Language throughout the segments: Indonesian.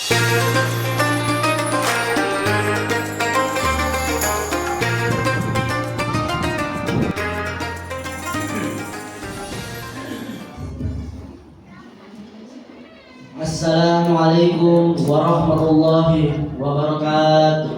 Assalamualaikum warahmatullahi wabarakatuh.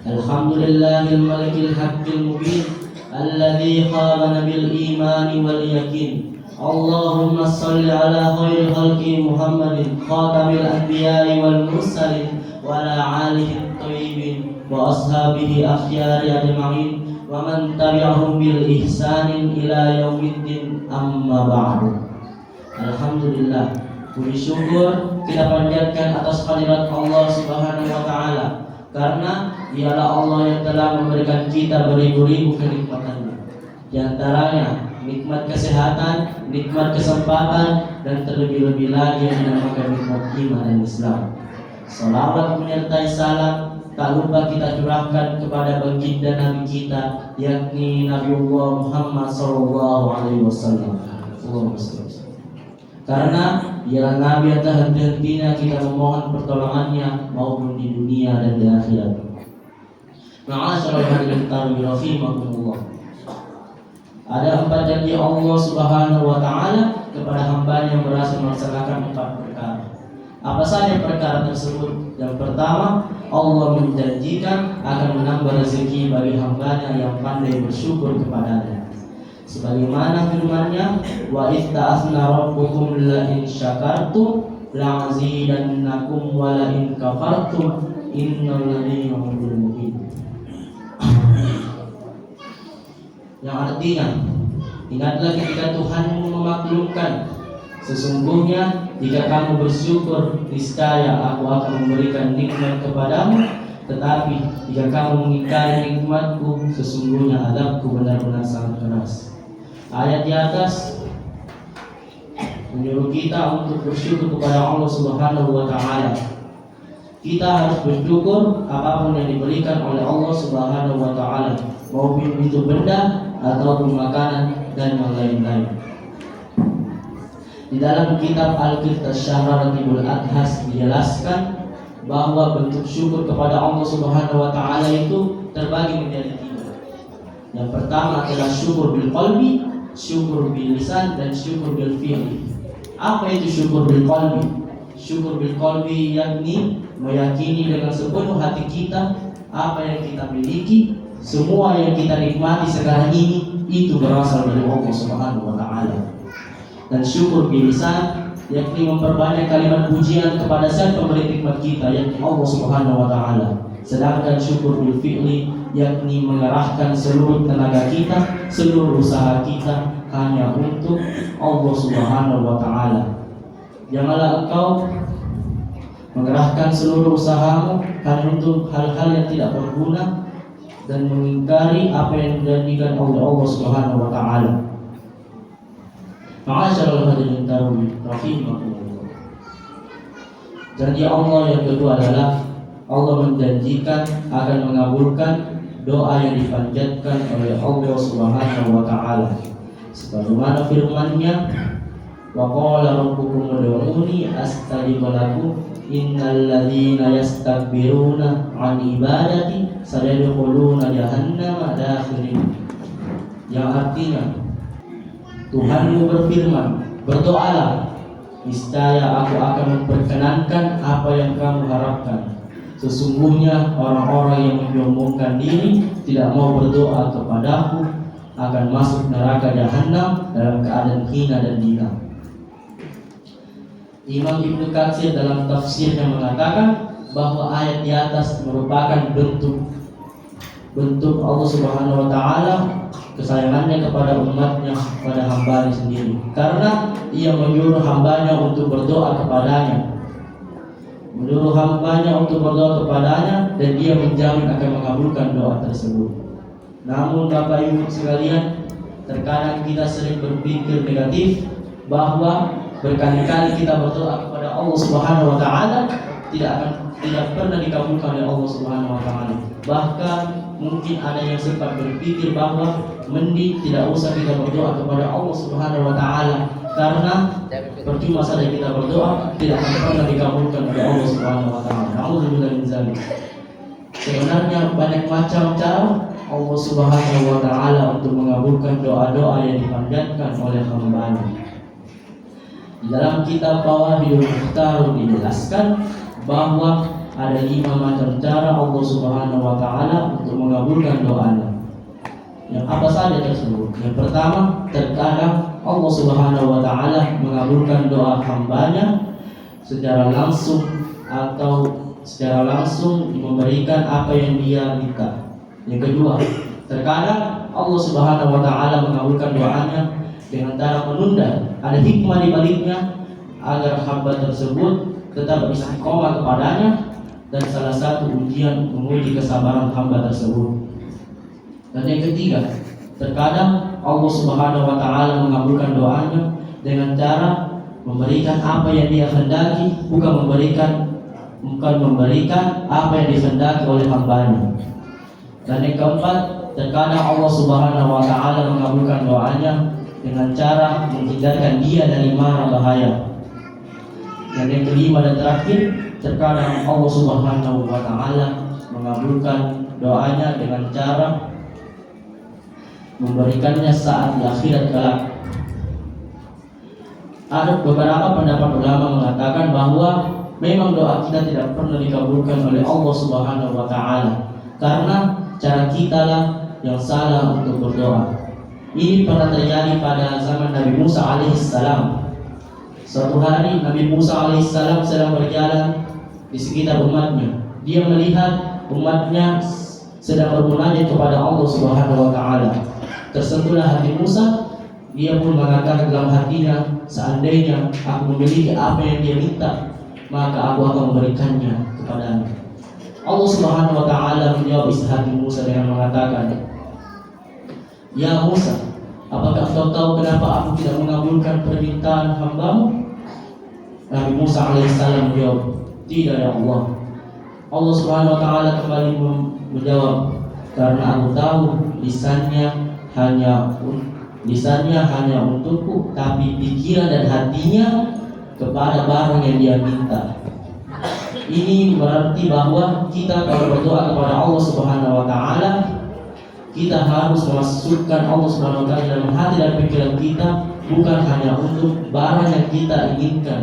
Alhamdulillahil malikil haqqil mubin alladzi khalaqana bil imani wal yakin. Allahumma shalli ala khairi khalqi Muhammadin khatamil anbiya'i wal mursalin wa ala alihi thayyibin wa ashabihi akhyari ajma'in wa man tabi'ahum bil ihsanin ila yaumiddin, amma ba'du. Alhamdulillah, puji syukur kita panjatkan atas hadirat Allah Subhanahu wa taala, karena dialah Allah yang telah memberikan kita beribu-ribu kenikmatan. Di antaranya nikmat kesehatan, nikmat kesempatan, dan terlebih-lebih lagi yang dinamakan nikmat iman dan Islam. Salawat menyertai salam tak lupa kita curahkan kepada baginda Nabi kita, yakni Nabiullah Muhammad SAW. Karena dialah Nabi yang tak henti-hentinya kita memohon pertolongannya maupun di dunia dan di akhirat. Ma'asyarul hadirin rahimakumullah. Ada 4 janji Allah Subhanahu wa taala kepada hamba yang berhasil melaksanakan 4 perkara. Apa saja perkara tersebut? Yang pertama, Allah menjanjikan akan menambah rezeki bagi hambanya yang pandai bersyukur kepadanya. Sebagaimana firman-Nya, wa ista'athna rabbukum la in syakartum la'azidannakum wa la in kafartum innal ladzina hum mu'min. Yang artinya, ingatlah ketika Tuhanmu memaklumkan, sesungguhnya jika kamu bersyukur, niscaya aku akan memberikan nikmat kepadamu. Tetapi jika kamu mengingkari nikmatku, sesungguhnya azabku benar-benar sangat keras. Ayat di atas menyuruh kita untuk bersyukur kepada Allah Subhanahu wa taala. Kita harus bersyukur apapun yang diberikan oleh Allah Subhanahu wa taala, maupun itu benda ataupun makanan dan yang lain-lain. Di dalam kitab Al-Qirtas Syahraratibul Adhas dijelaskan bahwa bentuk syukur kepada Allah Subhanahu wa taala itu terbagi menjadi 3. Yang pertama adalah syukur bil qalbi, syukur bil lisan, dan syukur bil fi'li. Apa itu syukur bil qalbi? Syukur bil qalbi yakni meyakini dengan sepenuh hati kita apa yang kita miliki, semua yang kita nikmati sekarang ini itu berasal dari Allah Subhanahu wa taala. Dan syukur bil lisan yakni memperbanyak kalimat pujian kepada Sang pemberi nikmat kita, yakni Allah Subhanahu wa taala. Sedangkan syukur bil fi'li yakni mengerahkan seluruh tenaga kita, seluruh usaha kita hanya untuk Allah Subhanahu wa taala. Janganlah engkau mengerahkan seluruh usahamu hanya untuk hal-hal yang tidak berguna dan mengingkari apa yang dijanjikan oleh Allah Subhanahu wa taala. Ma'asyarul hadirin rahimakumullah. Janji Allah yang kedua adalah Allah menjanjikan akan mengabulkan doa yang dipanjatkan oleh Allah Subhanahu wa taala. Sebagaimana firman-Nya, wa qala rabbukum ud'uni astajib lakum innal ladzina yastakbiruna 'an ibadati sayadkhuluna jahannama dakhirin. Yang artinya, Tuhanmu berfirman, berdoalah, niscaya aku akan memperkenankan apa yang kamu harapkan. Sesungguhnya orang-orang yang menyombongkan diri tidak mau berdoa kepadaku akan masuk neraka jahanam dalam keadaan hina dan hina. Imam Ibnu Katsir dalam tafsirnya mengatakan bahwa ayat di atas merupakan bentuk Allah Subhanahu wa taala kesayangannya kepada umatnya, kepada hambanya sendiri, karena ia menyuruh hambanya untuk berdoa kepadanya, dan dia menjamin akan mengabulkan doa tersebut. Namun Bapak Ibu sekalian, terkadang kita sering berpikir negatif bahwa berkali-kali kita berdoa kepada Allah Subhanahu wa taala tidak pernah dikabulkan oleh Allah Subhanahu wa taala. Bahkan mungkin ada yang sempat berpikir bahwa mending tidak usah kita berdoa kepada Allah Subhanahu wa taala, Karena percuma saja kita berdoa tidak akan pernah dikabulkan oleh Allah Subhanahu wa taala. Alhamdulillah min zalik. Sebenarnya banyak macam cara Allah Subhanahu wa taala untuk mengabulkan doa-doa yang dipanjatkan oleh hamba-Nya. Di dalam kitab Fawahidul Mukhtar dijelaskan bahwa ada 5 macam cara Allah Subhanahu wa taala untuk mengabulkan doanya. Yang apa saja tersebut? Yang pertama, terkadang Allah Subhanahu wa taala mengabulkan doa hamba-Nya secara langsung atau secara langsung memberikan apa yang dia minta. Yang kedua, terkadang Allah Subhanahu wa taala mengabulkan doanya dengan cara menunda. Ada hikmah di baliknya agar hamba tersebut tetap istiqomah kepadanya, dan salah satu ujian menguji kesabaran hamba tersebut. Dan yang ketiga, terkadang Allah Subhanahu wa taala mengabulkan doanya dengan cara memberikan apa yang dia hendaki, bukan memberikan apa yang dikehendaki oleh hamba-Nya. Dan yang keempat, terkadang Allah Subhanahu wa taala mengabulkan doanya dengan cara menghindarkan dia dari mara bahaya. Dan yang kelima dan terakhir, terkadang Allah Subhanahu wa taala mengabulkan doanya dengan cara memberikannya saat di akhirat kelak. Ada beberapa pendapat ulama mengatakan bahwa memang doa kita tidak pernah dikabulkan oleh Allah Subhanahu wa taala karena cara kita lah yang salah untuk berdoa. Ini pernah terjadi pada zaman Nabi Musa alaihissalam. Suatu hari Nabi Musa alaihissalam sedang berjalan di sekitar umatnya. Dia melihat umatnya sedang bermunajat kepada Allah Subhanahu wa taala. Tersentuhlah hati Musa. Dia pun mengatakan dalam hatinya, seandainya aku memiliki apa yang dia minta, maka aku akan memberikannya kepadanya. Allah Subhanahu wa taala menjawab isi hati Musa dengan mengatakan, "Ya Musa, apakah engkau tahu kenapa aku tidak mengabulkan permintaan hamba-Mu?" Nabi Musa alaihissalam menjawab, "Tidak ya Allah." Allah Subhanahu wa taala kembali menjawab, "Karena aku tahu lisannya hanya untukku, tapi pikiran dan hatinya kepada barang yang dia minta." Ini berarti bahwa kita kalau berdoa kepada Allah Subhanahu wa taala, kita harus memasukkan Allah Subhanahu wa taala dalam hati dan pikiran kita, bukan hanya untuk barang yang kita inginkan.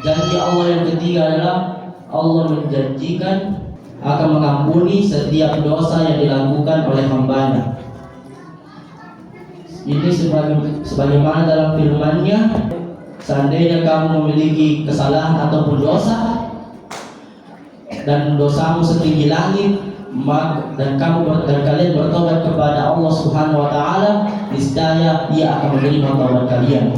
Janji Allah yang ketiga adalah Allah menjanjikan akan mengampuni setiap dosa yang dilakukan oleh hamba-Nya. Ini sebagaimana dalam firman-Nya, seandainya kamu memiliki kesalahan ataupun dosa dan dosamu setinggi langit, dan kalian bertobat kepada Allah Subhanahu wa taala, niscaya Ia akan menerima taubat kalian.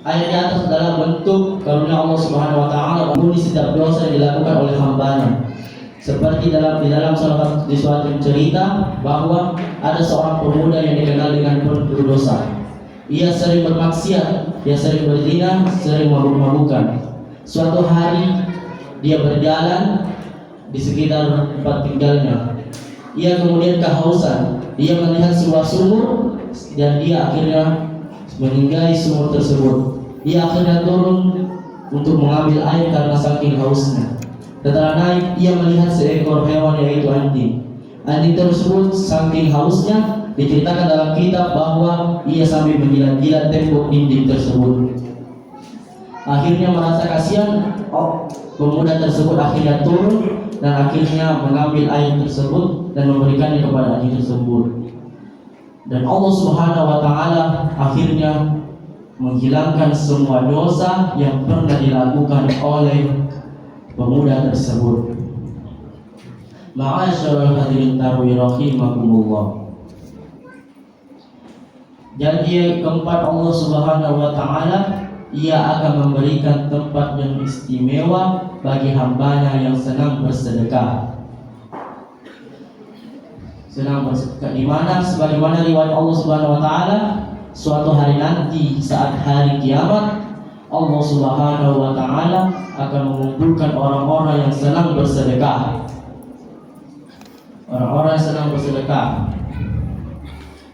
Ayat di atas adalah bentuk karunia Allah Subhanahu wa taala mengampuni setiap dosa yang dilakukan oleh hamba-Nya. Seperti di dalam suatu cerita bahwa ada seorang pemuda yang dikenal dengan penuh dosa. Ia sering bermaksiat, dia sering berzina, sering mabuk-mabukan. Suatu hari dia berjalan di sekitar tempat tinggalnya. Ia kemudian kehausan. Dia melihat sebuah sumur dan dia akhirnya meninggali sumur tersebut. Ia akhirnya turun untuk mengambil air karena saking hausnya. Setelah naik, ia melihat seekor hewan yaitu anjing. Anjing tersebut saking hausnya, diceritakan dalam kitab bahwa ia sambil menjilat-jilat tembok dinding tersebut. Akhirnya merasa kasihan, pemuda tersebut akhirnya turun dan akhirnya mengambil air tersebut dan memberikannya kepada anjing tersebut. Dan Allah Subhanahu wa taala akhirnya menghilangkan semua dosa yang pernah dilakukan oleh pemuda tersebut. Ma'asyiral hadirin tarwi rahimakumullah. Janji keempat Allah Subhanahu wa taala, Ia akan memberikan tempat yang istimewa bagi hamba-Nya yang senang bersedekah. Senang bersedekah di mana? Sebagaimana riwayat Allah Subhanahu wa taala, suatu hari nanti saat hari kiamat, Allah Subhanahu wa taala akan mengumpulkan orang-orang yang senang bersedekah. Orang-orang yang senang bersedekah.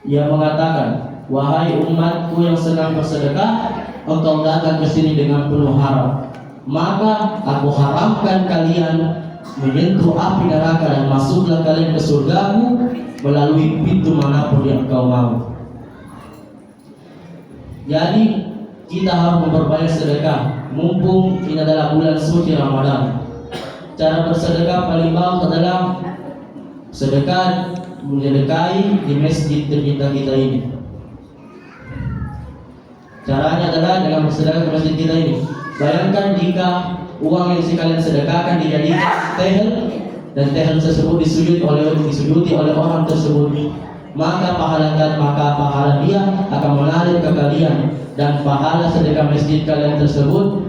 Ia mengatakan, wahai umatku yang senang bersedekah, engkau datang ke sini dengan penuh harap. Maka aku haramkan kalian menyentuh api neraka dan masuklah kalian ke surgaku melalui pintu manapun yang engkau mau. Jadi kita harus memperbanyak sedekah. Mumpung ini adalah bulan suci Ramadan. Cara bersedekah paling bagus adalah sedekah menyedekahi di masjid tercinta kita ini. Caranya adalah dengan bersedekah ke masjid kita ini. Bayangkan jika uang yang kalian sedekahkan dijadikan tehel dan tehel tersebut disujuti oleh orang tersebut, maka pahala dia akan mengalir ke kalian, dan pahala sedekah masjid kalian tersebut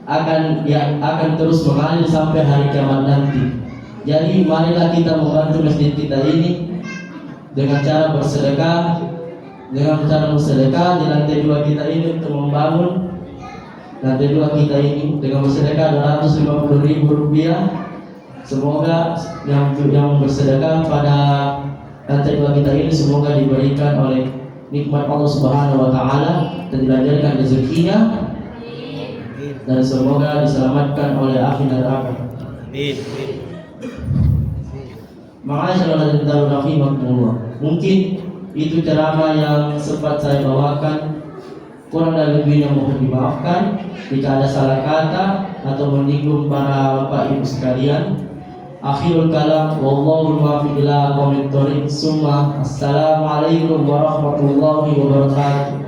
akan terus mengalir sampai hari kiamat nanti. Jadi marilah kita membantu masjid kita ini dengan cara bersedekah. Dengan cara bersedekah di lantai 2 kita ini untuk membangun lantai 2 kita ini dengan bersedekah 250.000 rupiah. Semoga yang bersedekah pada lantai 2 kita ini semoga diberikan oleh nikmat Allah Subhanahu wa taala dan dilancarkan rezekinya, dan semoga diselamatkan oleh api neraka. Amin. Ma'asyiral rahimakumullah. Mungkin itu ceramah yang sempat saya bawakan, kurang dan lebihnya mohon dimaafkan jika ada salah kata atau menyinggung para bapak ibu sekalian. Akhirul kalam, wallahu muwaffiq ila aqwamit thoriq. Assalamualaikum warahmatullahi wabarakatuh.